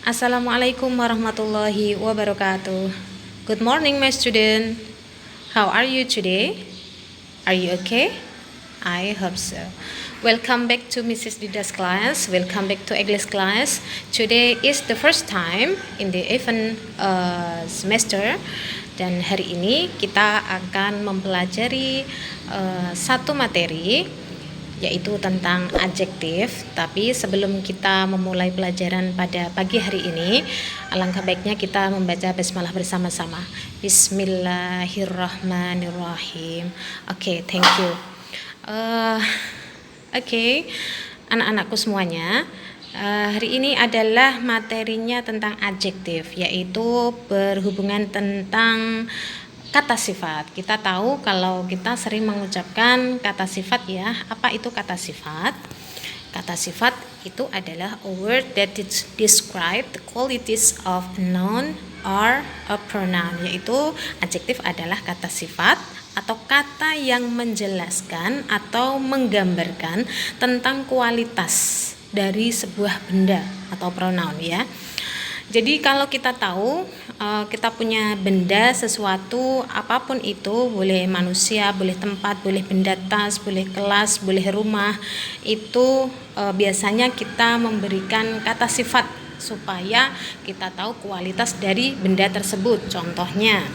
Assalamualaikum warahmatullahi wabarakatuh. Good morning, my student. How are you today? Are you okay? I hope so. Welcome back to Mrs. Dida's class. Welcome back to English class. Today is the first time in the event semester. Dan hari ini kita akan mempelajari satu materi, yaitu tentang adjektif. Tapi sebelum kita memulai pelajaran pada pagi hari ini, alangkah baiknya kita membaca basmalah bersama-sama. Bismillahirrahmanirrahim. Oke, thank you. Oke, anak-anakku semuanya, hari ini adalah materinya tentang adjektif, yaitu berhubungan tentang kata sifat. Kita tahu kalau kita sering mengucapkan kata sifat ya. Apa itu kata sifat? Kata sifat itu adalah a word that describe the qualities of a noun or a pronoun, yaitu adjektif adalah kata sifat atau kata yang menjelaskan atau menggambarkan tentang kualitas dari sebuah benda atau pronoun ya. Jadi kalau kita tahu kita punya benda, sesuatu, apapun itu, boleh manusia, boleh tempat, boleh benda tas, boleh kelas, boleh rumah, itu biasanya kita memberikan kata sifat supaya kita tahu kualitas dari benda tersebut. Contohnya,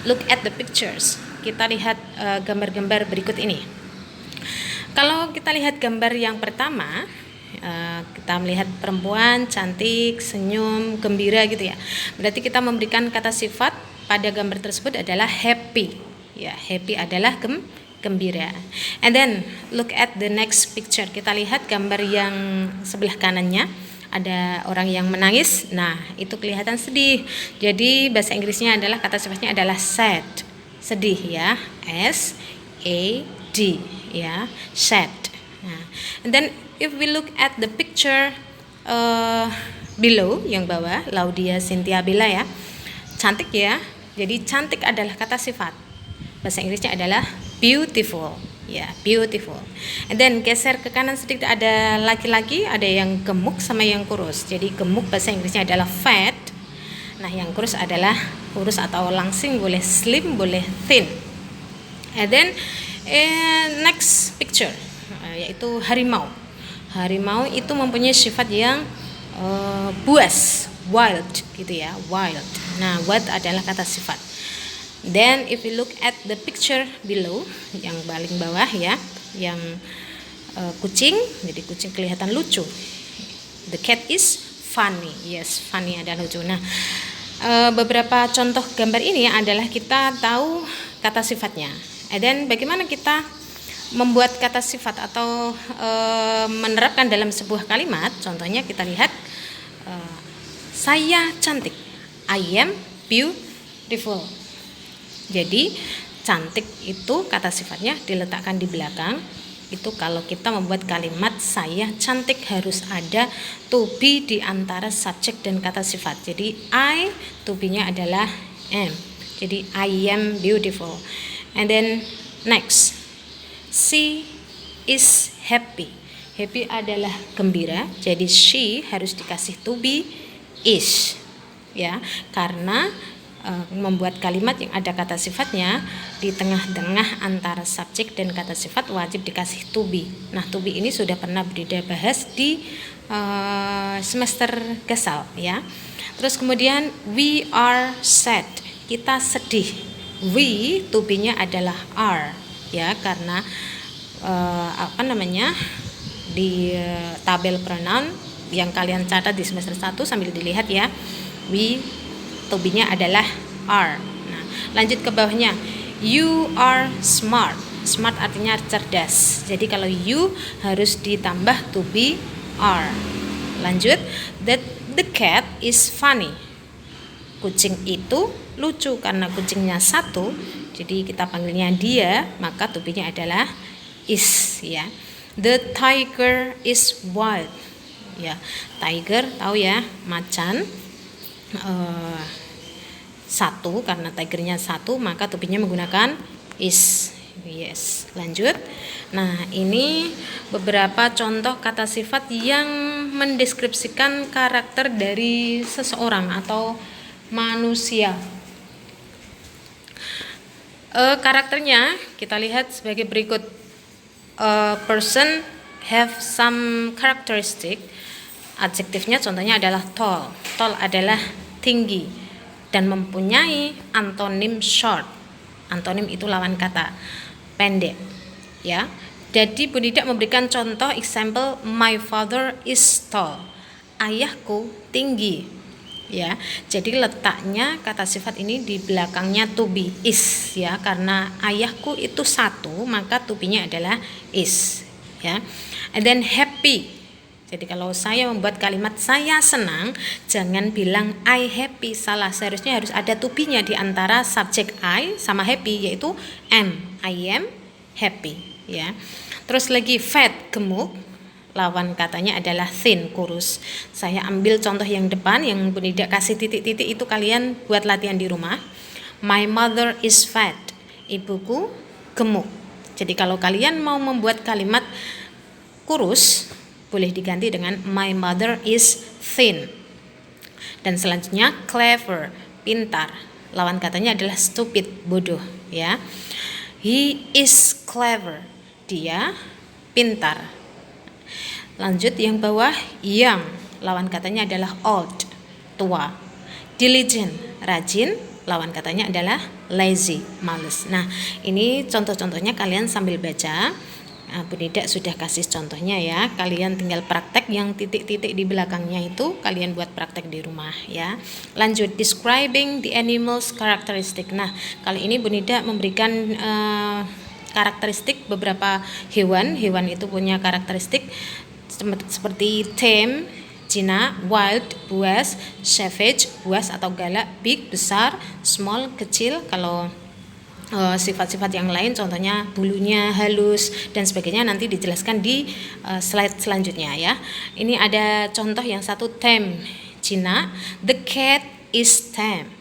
look at the pictures. Kita lihat gambar-gambar berikut ini. Kalau kita lihat gambar yang pertama, kita melihat perempuan cantik, senyum, gembira gitu ya. Berarti kita memberikan kata sifat pada gambar tersebut adalah happy. Ya, happy adalah gembira. And then look at the next picture. Kita lihat gambar yang sebelah kanannya. Ada orang yang menangis. Nah, itu kelihatan sedih. Jadi bahasa Inggrisnya adalah kata sifatnya adalah sad. Sedih ya. S A D ya, sad. Nah, and then if we look at the picture below, yang bawah, Laudia Cynthia Bella ya, cantik ya. Jadi cantik adalah kata sifat. Bahasa Inggrisnya adalah beautiful ya, beautiful. And then geser ke kanan sedikit, ada laki-laki, ada yang gemuk sama yang kurus. Jadi gemuk bahasa Inggrisnya adalah fat. Nah, yang kurus adalah kurus atau langsing, boleh slim, boleh thin. And then next picture, yaitu harimau. Harimau itu mempunyai sifat yang buas, wild gitu ya, wild. Nah, wild adalah kata sifat. Then if we look at the picture below, yang paling bawah ya, yang kucing, jadi kucing kelihatan lucu. The cat is funny. Yes, funny adalah lucu. Nah, beberapa contoh gambar ini adalah kita tahu kata sifatnya. Dan bagaimana kita membuat kata sifat atau menerapkan dalam sebuah kalimat. Contohnya kita lihat, saya cantik, I am beautiful. Jadi cantik itu kata sifatnya diletakkan di belakang. Itu kalau kita membuat kalimat saya cantik harus ada to be di antara subjek dan kata sifat. Jadi I, to be-nya adalah am. Jadi I am beautiful. And then next, she is happy. Happy adalah gembira. Jadi she harus dikasih to be is. Ya, karena membuat kalimat yang ada kata sifatnya di tengah-tengah antara subjek dan kata sifat wajib dikasih to be. Nah, to be ini sudah pernah Dida bahas di semester Gasal ya. Terus kemudian we are sad. Kita sedih. We, to be-nya adalah are ya, karena di tabel pronoun yang kalian catat di semester 1 sambil dilihat ya. We, to be-nya adalah are. Nah, lanjut ke bawahnya. You are smart. Smart artinya cerdas. Jadi kalau you harus ditambah to be are. Lanjut, that the cat is funny. Kucing itu lucu karena kucingnya satu. Jadi kita panggilnya dia, maka to be-nya adalah is ya. The tiger is wild. Ya, tiger tahu ya, macan. Satu, karena tigernya satu, maka to be-nya menggunakan is. Yes, lanjut. Nah, ini beberapa contoh kata sifat yang mendeskripsikan karakter dari seseorang atau manusia. Karakternya kita lihat sebagai berikut. A person have some characteristic. Adjektifnya contohnya adalah tall. Tall adalah tinggi dan mempunyai antonim short. Antonim itu lawan kata pendek, ya. Jadi Bu Nida memberikan contoh example, my father is tall. Ayahku tinggi, ya. Jadi letaknya kata sifat ini di belakangnya to be, is, ya. Karena ayahku itu satu, maka to be-nya adalah is, ya. And then happy. Jadi kalau saya membuat kalimat saya senang, jangan bilang I happy, salah. Seharusnya harus ada to be-nya di antara subjek I sama happy, yaitu am. I am happy, ya. Terus lagi fat, gemuk, lawan katanya adalah thin, kurus. Saya ambil contoh yang depan yang Bu Nida kasih titik-titik, itu kalian buat latihan di rumah. My mother is fat. Ibuku gemuk. Jadi kalau kalian mau membuat kalimat kurus, boleh diganti dengan my mother is thin. Dan selanjutnya clever, pintar. Lawan katanya adalah stupid, bodoh, ya. He is clever. Dia pintar. Lanjut yang bawah, young. Lawan katanya adalah old, tua. Diligent, rajin. Lawan katanya adalah lazy, malas. Nah, ini contoh-contohnya kalian sambil baca. Bu Nida sudah kasih contohnya, ya. Kalian tinggal praktek yang titik-titik di belakangnya itu, kalian buat praktek di rumah, ya. Lanjut, describing the animals characteristic. Nah, kali ini Bu Nida memberikan karakteristik beberapa hewan. Hewan itu punya karakteristik seperti tame, jinak, wild, buas, savage, buas atau galak, big, besar, small, kecil. Kalau sifat-sifat yang lain contohnya bulunya halus dan sebagainya nanti dijelaskan di slide selanjutnya, ya. Ini ada contoh yang satu, tame, jinak. The cat is tame.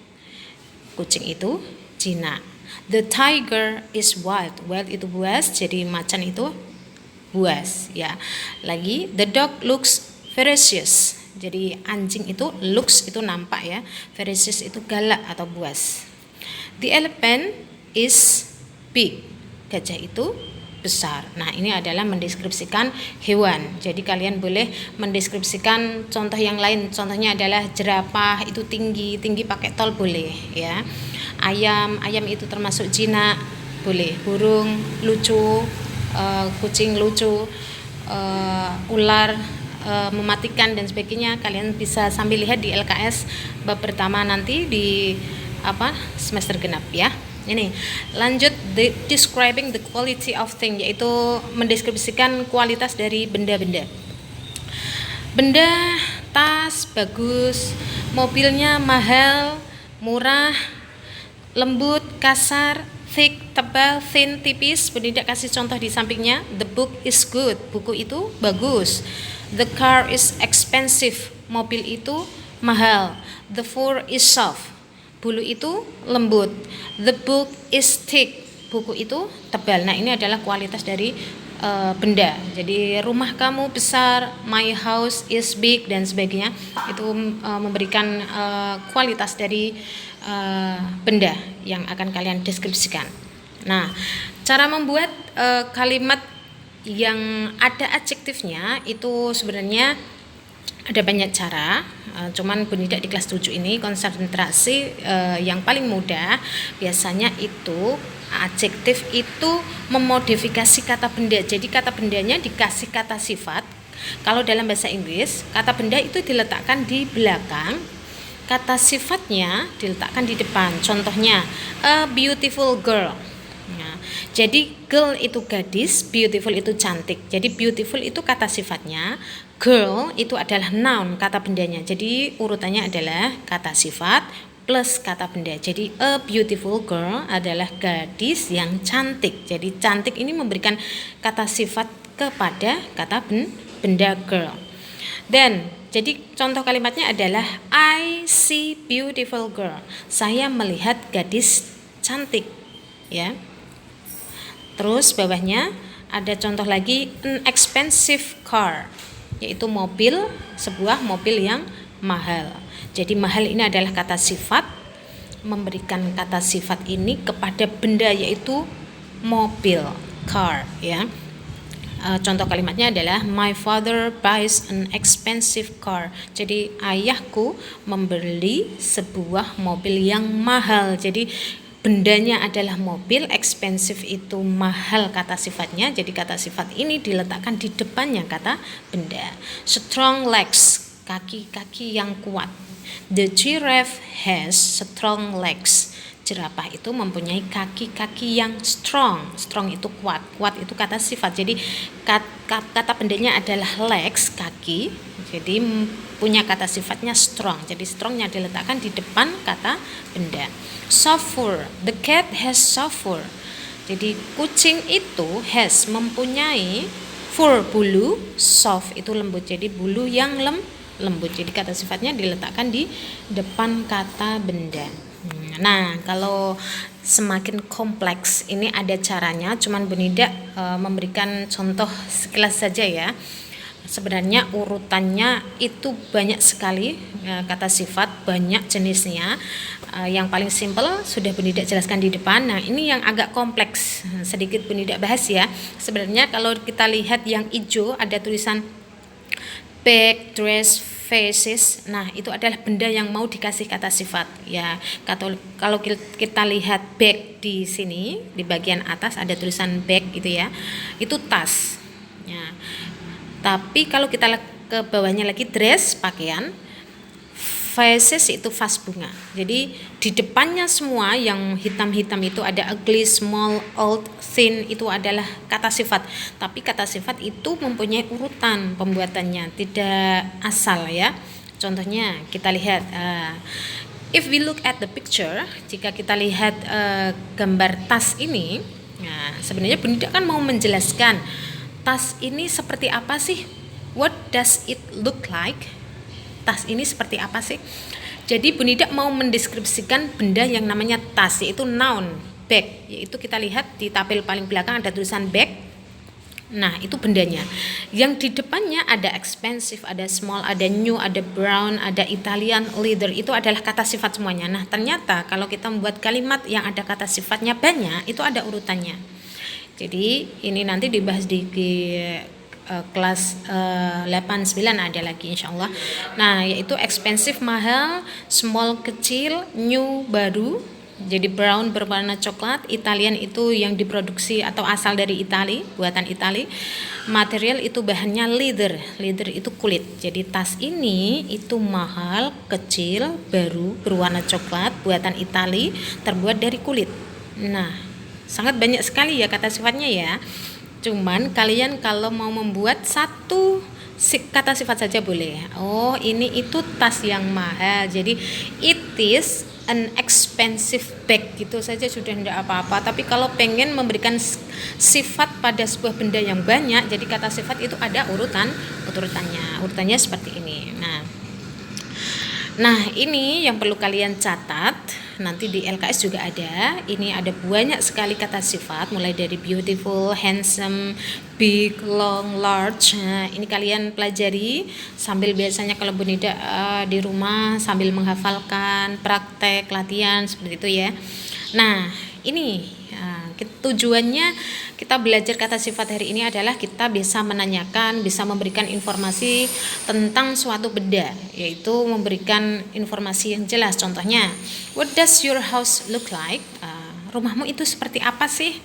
Kucing itu jinak. The tiger is wild. Wild itu buas, jadi macan itu buas, ya. Lagi, the dog looks ferocious. Jadi anjing itu looks itu nampak, ya. Ferocious itu galak atau buas. The elephant is big. Gajah itu besar. Nah, ini adalah mendeskripsikan hewan. Jadi kalian boleh mendeskripsikan contoh yang lain. Contohnya adalah jerapah itu tinggi, tinggi pakai tol boleh, ya. Ayam itu termasuk jinak, boleh. Burung lucu, kucing lucu, ular mematikan dan sebagainya. Kalian bisa sambil lihat di LKS bab pertama nanti di semester genap, ya. Ini lanjut, describing the quality of thing, yaitu mendeskripsikan kualitas dari benda-benda. Benda, tas bagus, mobilnya mahal, murah, lembut, kasar, thick, tebal, thin, tipis. Bu Nida kasih contoh di sampingnya. The book is good, buku itu bagus. The car is expensive, mobil itu mahal. The fur is soft, bulu itu lembut. The book is thick, buku itu tebal. Nah, ini adalah kualitas dari benda. Jadi rumah kamu besar, my house is big dan sebagainya. Itu memberikan kualitas dari benda yang akan kalian deskripsikan. Nah, cara membuat kalimat yang ada adjektifnya itu sebenarnya ada banyak cara, cuman Bu Nida di kelas 7 ini konsentrasi yang paling mudah. Biasanya itu adjektif itu memodifikasi kata benda. Jadi kata bendanya dikasih kata sifat. Kalau dalam bahasa Inggris, kata benda itu diletakkan di belakang, kata sifatnya diletakkan di depan. Contohnya, a beautiful girl. Nah, jadi girl itu gadis, beautiful itu cantik. Jadi beautiful itu kata sifatnya, girl itu adalah noun, kata bendanya. Jadi urutannya adalah kata sifat plus kata benda. Jadi a beautiful girl adalah gadis yang cantik. Jadi cantik ini memberikan kata sifat kepada kata benda girl. Dan jadi contoh kalimatnya adalah I see beautiful girl. Saya melihat gadis cantik, ya. Terus bawahnya ada contoh lagi, an expensive car, yaitu mobil, sebuah mobil yang mahal. Jadi mahal ini adalah kata sifat, memberikan kata sifat ini kepada benda yaitu mobil, car ya. Contoh kalimatnya adalah my father buys an expensive car. Jadi ayahku membeli sebuah mobil yang mahal. Jadi bendanya adalah mobil, expensive itu mahal kata sifatnya. Jadi kata sifat ini diletakkan di depannya kata benda. Strong legs, kaki-kaki yang kuat. The giraffe has strong legs. Jerapah itu mempunyai kaki-kaki yang strong. Strong itu kuat. Kuat itu kata sifat. Jadi kata bendanya adalah legs, kaki. Jadi punya kata sifatnya strong. Jadi strongnya diletakkan di depan kata benda. Soft fur. The cat has soft fur. Jadi kucing itu has mempunyai fur, bulu, soft itu lembut. Jadi bulu yang lembut. Jadi kata sifatnya diletakkan di depan kata benda. Nah, kalau semakin kompleks ini ada caranya, cuman Bu Nida memberikan contoh sekilas saja ya. Sebenarnya urutannya itu banyak sekali, kata sifat banyak jenisnya. Yang paling simpel sudah Bu Nida jelaskan di depan. Nah, ini yang agak kompleks, sedikit Bu Nida bahas ya. Sebenarnya kalau kita lihat yang hijau ada tulisan bag, dress, faces. Nah, itu adalah benda yang mau dikasih kata sifat ya. Kalau kita lihat bag di sini di bagian atas ada tulisan bag gitu ya. Itu tas. Ya. Tapi kalau kita ke bawahnya lagi dress, pakaian. Faces itu vas bunga. Jadi di depannya semua yang hitam-hitam itu ada ugly, small, old, thin, itu adalah kata sifat. Tapi kata sifat itu mempunyai urutan pembuatannya, tidak asal ya. Contohnya kita lihat, if we look at the picture, jika kita lihat gambar tas ini, nah, sebenarnya Bu Nida kan mau menjelaskan tas ini seperti apa sih? What does it look like? Tas ini seperti apa sih? Jadi Bu Nida mau mendeskripsikan benda yang namanya tas, yaitu noun, bag. Yaitu kita lihat di tabel paling belakang ada tulisan bag. Nah, itu bendanya. Yang di depannya ada expensive, ada small, ada new, ada brown, ada Italian, leather. Itu adalah kata sifat semuanya. Nah, ternyata kalau kita membuat kalimat yang ada kata sifatnya banyak, itu ada urutannya. Jadi ini nanti dibahas di kelas 8-9 ada lagi insyaallah. Nah, yaitu expensive mahal, small kecil, new baru, jadi brown berwarna coklat, Italian itu yang diproduksi atau asal dari Itali, buatan Itali. Material itu bahannya leather, leather itu kulit. Jadi tas ini itu mahal, kecil, baru, berwarna coklat, buatan Itali, terbuat dari kulit. Nah, sangat banyak sekali ya kata sifatnya ya. Cuman kalian kalau mau membuat satu kata sifat saja boleh. Oh, ini itu tas yang mahal. Jadi it is an expensive bag, gitu saja sudah tidak apa-apa. Tapi kalau pengen memberikan sifat pada sebuah benda yang banyak, jadi kata sifat itu ada urutannya. Urutannya seperti ini. Nah, ini yang perlu kalian catat. Nanti di LKS juga ada. Ini ada banyak sekali kata sifat, mulai dari beautiful, handsome, big, long, large. Nah, ini kalian pelajari sambil biasanya kalau Bu Nida di rumah sambil menghafalkan, praktek, latihan seperti itu ya. Nah, ini tujuannya kita belajar kata sifat hari ini adalah kita bisa menanyakan, bisa memberikan informasi tentang suatu benda, yaitu memberikan informasi yang jelas. Contohnya, what does your house look like? Rumahmu itu seperti apa sih?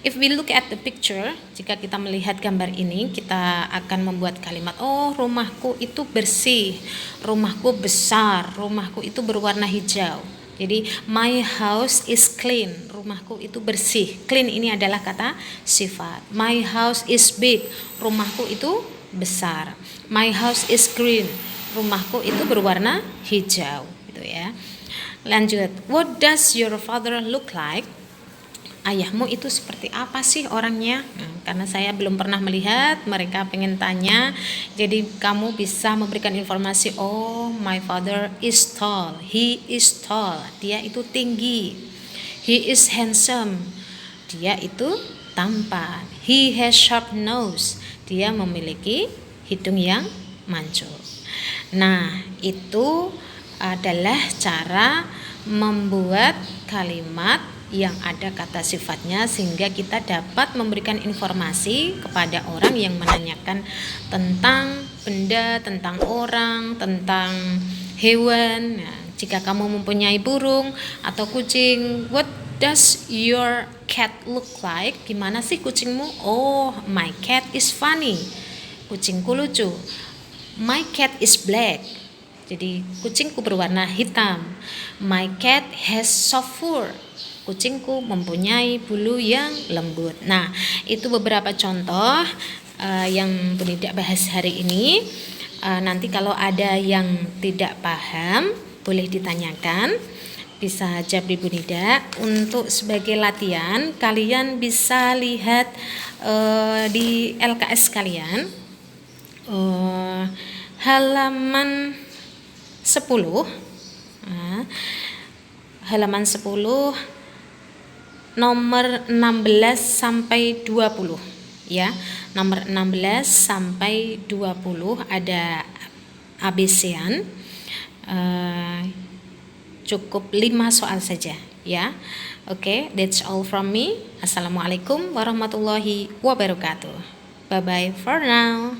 If we look at the picture, jika kita melihat gambar ini, kita akan membuat kalimat, oh, rumahku itu bersih, rumahku besar, rumahku itu berwarna hijau. Jadi my house is clean, rumahku itu bersih. Clean ini adalah kata sifat. My house is big, rumahku itu besar. My house is green, rumahku itu berwarna hijau, gitu ya. Lanjut, what does your father look like? Ayahmu itu seperti apa sih orangnya? Karena saya belum pernah melihat, mereka pengen tanya. Jadi kamu bisa memberikan informasi, oh, my father is tall. He is tall. Dia itu tinggi. He is handsome. Dia itu tampan. He has sharp nose. Dia memiliki hidung yang mancung. Nah, itu adalah cara membuat kalimat yang ada kata sifatnya sehingga kita dapat memberikan informasi kepada orang yang menanyakan tentang benda, tentang orang, tentang hewan. Nah, jika kamu mempunyai burung atau kucing, what does your cat look like? Gimana sih kucingmu? Oh, my cat is funny. Kucingku lucu. My cat is black. Jadi kucingku berwarna hitam. My cat has soft fur. Kucingku mempunyai bulu yang lembut. Nah, itu beberapa contoh yang Bu Nida bahas hari ini. Nanti kalau ada yang tidak paham, boleh ditanyakan. Bisa jawab Bu Nida. Untuk sebagai latihan, kalian bisa lihat di LKS kalian. Halaman 10. Halaman 10 nomor 16 sampai 20 ya. Nomor 16 sampai 20 ada ABC-an. Cukup 5 soal saja ya. Oke, that's all from me. Assalamualaikum warahmatullahi wabarakatuh. Bye bye for now.